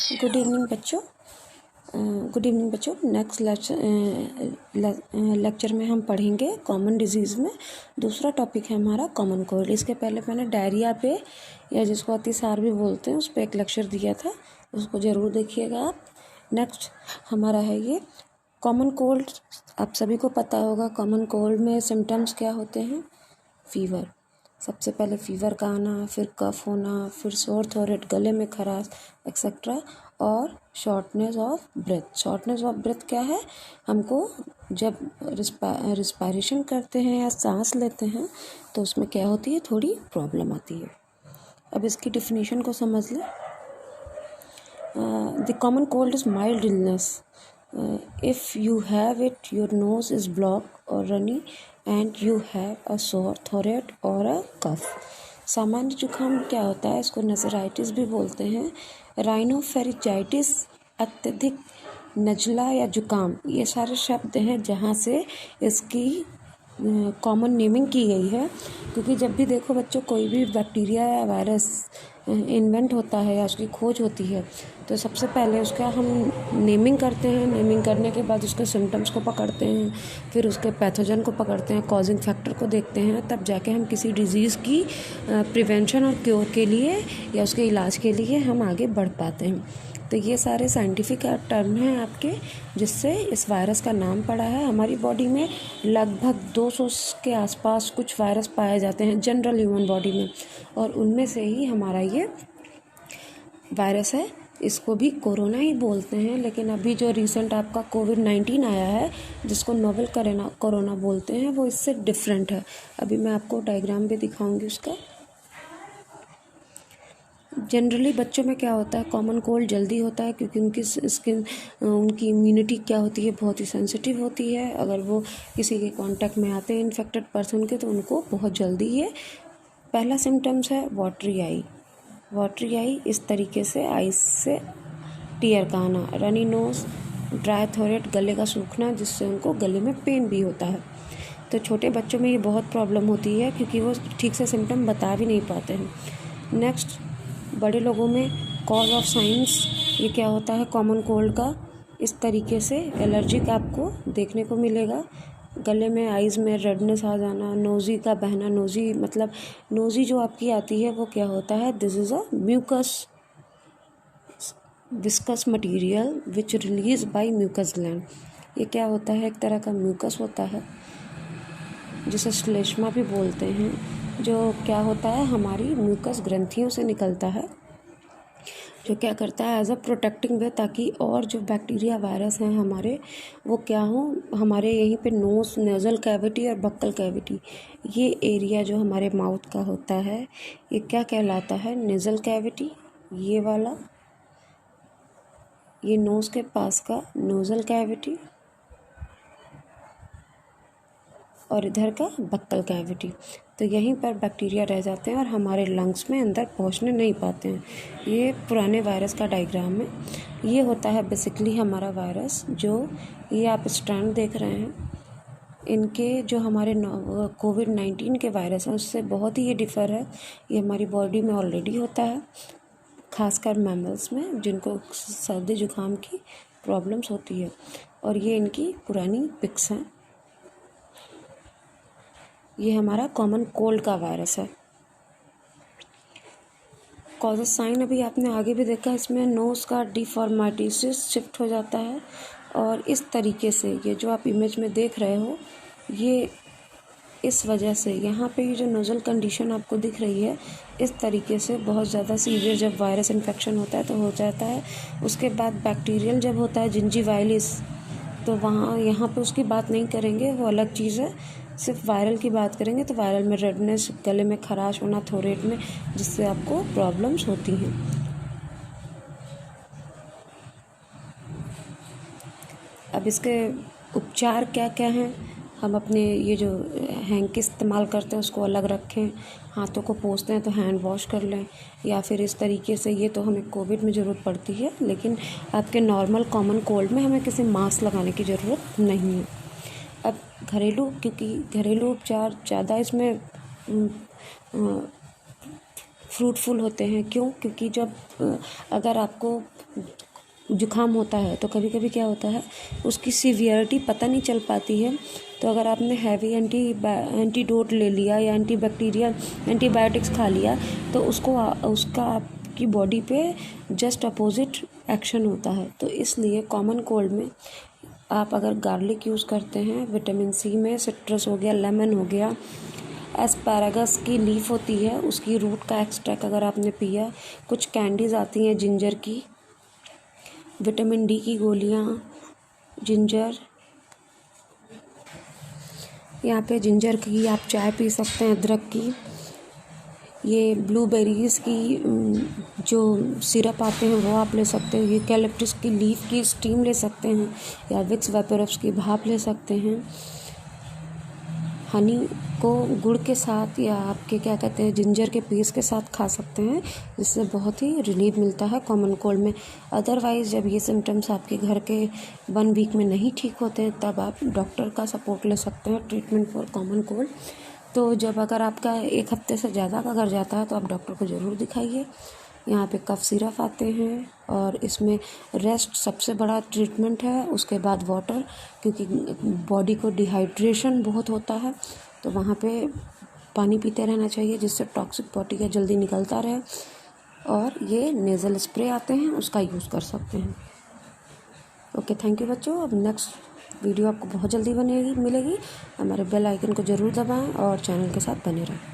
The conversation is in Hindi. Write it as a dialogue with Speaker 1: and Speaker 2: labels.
Speaker 1: गुड इवनिंग बच्चों। नेक्स्ट लेक्चर में हम पढ़ेंगे कॉमन डिजीज़ में दूसरा टॉपिक है हमारा कॉमन कोल्ड। इसके पहले मैंने डायरिया पे या जिसको अतिसार भी बोलते हैं उस पर एक लेक्चर दिया था, उसको ज़रूर देखिएगा आप। नेक्स्ट हमारा है ये कॉमन कोल्ड। आप सभी को पता होगा कॉमन कोल्ड में सिम्टम्स क्या होते हैं। फीवर, सबसे पहले फीवर का आना, फिर कफ होना, फिर सोर थ्रोट, गले में खराश एक्सेट्रा, और shortness of breath. Shortness of breath क्या है? हमको जब रिस्पायरेशन करते हैं या सांस लेते हैं तो उसमें क्या होती है, थोड़ी प्रॉब्लम आती है। अब इसकी डिफिनीशन को समझ लें। The common cold is mild illness if you have it, your nose is blocked or runny and you have a sore throat or a cough। सामान्य जुकाम क्या होता है? इसको नज़राइटिस भी बोलते हैं। राइनोफेरिंजाइटिस अत्यधिक नज़ला या जुकाम, ये सारे शब्द हैं जहाँ से इसकी कॉमन नेमिंग की गई है। क्योंकि जब भी देखो बच्चों कोई भी बैक्टीरिया या वायरस इन्वेंट होता है या उसकी खोज होती है तो सबसे पहले उसका हम नेमिंग करते हैं। नेमिंग करने के बाद उसके सिम्टम्स को पकड़ते हैं, फिर उसके पैथोजन को पकड़ते हैं, कॉजिंग फैक्टर को देखते हैं, तब जाके हम किसी डिजीज़ की प्रिवेंशन और क्योर के लिए या उसके इलाज के लिए हम आगे बढ़ पाते हैं। तो ये सारे साइंटिफिक टर्म हैं आपके, जिससे इस वायरस का नाम पड़ा है। हमारी बॉडी में लगभग 200 के आसपास कुछ वायरस पाए जाते हैं जनरल ह्यूमन बॉडी में, और उनमें से ही हमारा ये वायरस है। इसको भी कोरोना ही बोलते हैं, लेकिन अभी जो रिसेंट आपका कोविड-19 आया है जिसको नोवेल कोरोना बोलते हैं वो इससे डिफरेंट है। अभी मैं आपको डायग्राम भी दिखाऊंगी उसका। जनरली बच्चों में क्या होता है, कॉमन कोल्ड जल्दी होता है क्योंकि उनकी इम्यूनिटी क्या होती है, बहुत ही सेंसिटिव होती है। अगर वो किसी के कांटेक्ट में आते हैं इन्फेक्टेड पर्सन के तो उनको बहुत जल्दी ये पहला सिम्टम्स है वाटरी आई। वाटरी आई इस तरीके से आइस से टीयर का आना, रनी नोज, ड्राई थ्रोट, गले का सूखना जिससे उनको गले में पेन भी होता है। तो छोटे बच्चों में ये बहुत प्रॉब्लम होती है क्योंकि वो ठीक से सिम्टम बता भी नहीं पाते हैं। नेक्स्ट बड़े लोगों में कॉज ऑफ साइंस, ये क्या होता है कॉमन कोल्ड का, इस तरीके से एलर्जिक आपको देखने को मिलेगा। गले में, आइज़ में रेडनेस आ जाना, नोज़ी का बहना। नोज़ी मतलब नोज़ी जो आपकी आती है वो क्या होता है, this is a mucus viscous material which release by mucus gland. ये क्या होता है, एक तरह का म्यूकस होता है जिसे श्लेष्मा भी बोलते हैं, जो क्या होता है हमारी म्यूकस ग्रंथियों से निकलता है, जो क्या करता है एज अ प्रोटेक्टिंग वे, ताकि और जो बैक्टीरिया वायरस हैं हमारे वो क्या हो, हमारे यहीं पे नोज, नेज़ल कैविटी और बक्कल कैविटी, ये एरिया जो हमारे माउथ का होता है ये क्या कहलाता है, नेज़ल कैविटी, ये वाला, ये नोज़ के पास का नोज़ल कैविटी, और इधर का बक्कल कैविटी। तो यहीं पर बैक्टीरिया रह जाते हैं और हमारे लंग्स में अंदर पहुंचने नहीं पाते हैं। ये पुराने वायरस का डायग्राम है। ये होता है बेसिकली हमारा वायरस, जो ये आप स्ट्रैंड देख रहे हैं, इनके जो हमारे कोविड-19 के वायरस हैं उससे बहुत ही ये डिफ़र है। ये हमारी बॉडी में ऑलरेडी होता है, खासकर मैमल्स में जिनको सर्दी जुकाम की प्रॉब्लम्स होती है, और ये इनकी पुरानी पिक्स हैं। ये हमारा कॉमन कोल्ड का वायरस है। कॉजेज साइन अभी आपने आगे भी देखा, इसमें नोज़ का डिफॉर्मेटिस शिफ्ट हो जाता है, और इस तरीके से ये जो आप इमेज में देख रहे हो, ये इस वजह से यहाँ पे ये जो नोज़ल कंडीशन आपको दिख रही है, इस तरीके से बहुत ज़्यादा सीवियर जब वायरस इन्फेक्शन होता है तो हो जाता है। उसके बाद बैक्टीरियल जब होता है जिंजीवाइलिस, तो वहाँ यहाँ पे उसकी बात नहीं करेंगे, वो अलग चीज़ है। सिर्फ वायरल की बात करेंगे तो वायरल में रेडनेस, गले में खराश होना, थ्रोट में, जिससे आपको प्रॉब्लम्स होती हैं। अब इसके उपचार क्या क्या हैं, हम अपने ये जो हैंकी इस्तेमाल करते हैं उसको अलग रखें, हाथों को पोंछते हैं तो हैंड वॉश कर लें, या फिर इस तरीके से, ये तो हमें कोविड में ज़रूरत पड़ती है, लेकिन आपके नॉर्मल कॉमन कोल्ड में हमें किसी मास्क लगाने की ज़रूरत नहीं है। अब घरेलू, क्योंकि घरेलू उपचार ज़्यादा इसमें फ्रूटफुल होते हैं। क्यों? क्योंकि जब अगर आपको जुकाम होता है तो कभी कभी क्या होता है, उसकी सीवियरिटी पता नहीं चल पाती है। तो अगर आपने हैवी एंटीडोट ले लिया या एंटीबायोटिक्स खा लिया तो उसका आपकी बॉडी पे जस्ट अपोजिट एक्शन होता है। तो इसलिए कॉमन कोल्ड में आप अगर गार्लिक यूज़ करते हैं, विटामिन सी में सिट्रस हो गया, लेमन हो गया, एस्पैरागस की लीफ होती है उसकी रूट का एक्सट्रैक्ट अगर आपने पिया, कुछ कैंडीज़ आती हैं जिंजर की, विटामिन डी की गोलियाँ, जिंजर, यहाँ पे जिंजर की आप चाय पी सकते हैं, अदरक की, ये ब्लूबेरीज़ की जो सिरप आते हैं वो आप ले सकते हैं, यूकैलिप्टस की लीफ की स्टीम ले सकते हैं या विक्स वेपोरस की भाप ले सकते हैं। हनी को गुड़ के साथ या आपके क्या कहते हैं जिंजर के पेस्ट के साथ खा सकते हैं, जिससे बहुत ही रिलीफ मिलता है कॉमन कोल्ड में। अदरवाइज़ जब ये सिम्टम्स आपके घर के 1 वीक में नहीं ठीक होते हैं तब आप डॉक्टर का सपोर्ट ले सकते हैं, ट्रीटमेंट फॉर कॉमन कोल्ड। तो जब अगर आपका 1 हफ्ते से ज़्यादा का अगर जाता है तो आप डॉक्टर को ज़रूर दिखाइए। यहाँ पे कफ सिरप आते हैं और इसमें रेस्ट सबसे बड़ा ट्रीटमेंट है, उसके बाद वाटर, क्योंकि बॉडी को डिहाइड्रेशन बहुत होता है तो वहाँ पे पानी पीते रहना चाहिए जिससे टॉक्सिक बॉडी का जल्दी निकलता रहे। और ये नेज़ल स्प्रे आते हैं उसका यूज़ कर सकते हैं। ओके, थैंक यू बच्चों। अब नेक्स्ट वीडियो आपको बहुत जल्दी मिलेगी। हमारे बेल आइकन को ज़रूर दबाएं और चैनल के साथ बने रहें।